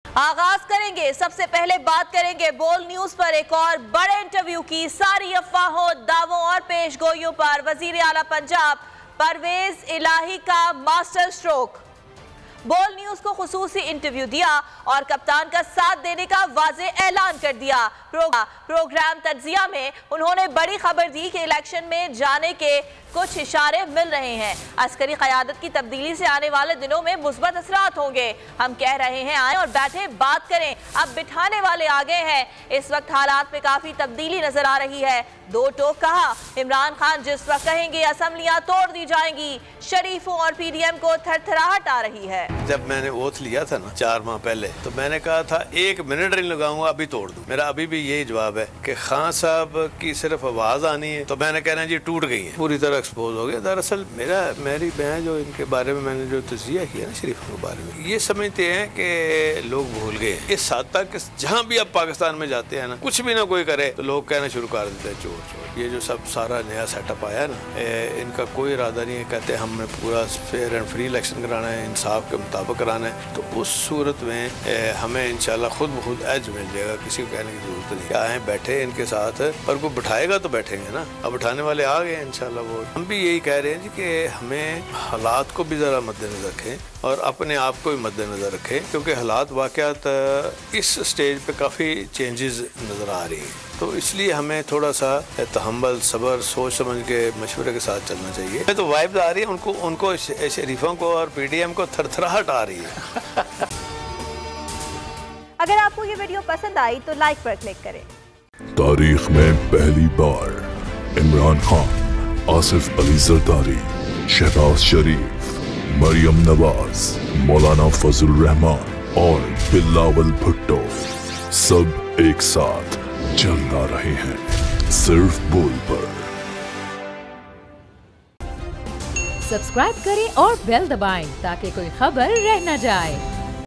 आगाज करेंगे, सबसे पहले बात करेंगे बोल न्यूज पर एक और बड़े इंटरव्यू की। सारी अफवाहों, दावों और पेशगोइयों पर वजीर आला पंजाब परवेज इलाही का मास्टर स्ट्रोक। बोल न्यूज को खुसूसी इंटरव्यू दिया और कप्तान का साथ देने का वाज़े ऐलान कर दिया। प्रोग्राम तज्जिया में उन्होंने बड़ी खबर दी कि इलेक्शन में जाने के कुछ इशारे मिल रहे हैं। अस्करी क़यादत की तब्दीली से आने वाले दिनों में मुस्बत असरात होंगे। हम कह रहे हैं आए और बैठे बात करें, अब बिठाने वाले आ गए हैं। इस वक्त हालात में काफ़ी तब्दीली नजर आ रही है। दो टोक कहा, इमरान खान जिस वक्त कहेंगे असम्बलियां तोड़ दी जाएंगी। शरीफों और पीडीएम को थरथराहट आ रही है। जब मैंने ओथ लिया था ना 4 माह पहले, तो मैंने कहा था 1 मिनट नहीं लगाऊंगा, अभी तोड़ दूं। मेरा अभी भी यही जवाब है कि खान साहब की सिर्फ आवाज आनी है तो मैंने कहना जी टूट गई है, पूरी तरह एक्सपोज हो गया। दरअसल मेरी बहन जो इनके बारे में मैंने जो तजिया किया ना शरीफों के बारे में, ये समझते हैं कि लोग भूल गए। इस हद तक जहाँ भी आप पाकिस्तान में जाते हैं ना, कुछ भी ना कोई करे तो लोग कहना शुरू कर देते हैं चोर चोर। ये जो सब सारा नया सेटअप आया ना, इनका कोई इरादा नहीं है। कहते हैं हमने पूरा फेयर एंड फ्री इलेक्शन कराना है, इंसाफ के मुताबिक कराना है। तो उस सूरत में हमें इंशाल्लाह खुद ब खुद एज मिल जाएगा, किसी को कहने की जरूरत नहीं। क्या है, बैठे इनके साथ, पर कोई बिठाएगा तो बैठेंगे ना। अब बिठाने वाले आ गए इंशाल्लाह। वो हम भी यही कह रहे हैं जी कि हमें हालात को भी ज़रा मद्देनजर रखें और अपने आप को भी मद्देनजर रखें, क्योंकि हालात वाक़यात इस स्टेज पे काफ़ी चेंजेस नज़र आ रही हैं। तो इसलिए हमें थोड़ा सा तहम्मुल, सब्र, सोच समझ के मशवरे के साथ चलना चाहिए। तो वाइब्स आ रही है उनको शरीफों को और पीडीएम को थरथराहट आ रही है। अगर आपको ये वीडियो पसंद आई तो लाइक पर क्लिक करें। तारीख में पहली बार इमरान खान, आसिफ अली जरदारी, शहबाज शरीफ, मरियम नवाज, मौलाना फजल रहमान और बिलावल भुट्टो सब एक साथ चल आ रहे हैं सिर्फ बोल पर। सब्सक्राइब करें और बेल दबाएं ताकि कोई खबर रह न जाए।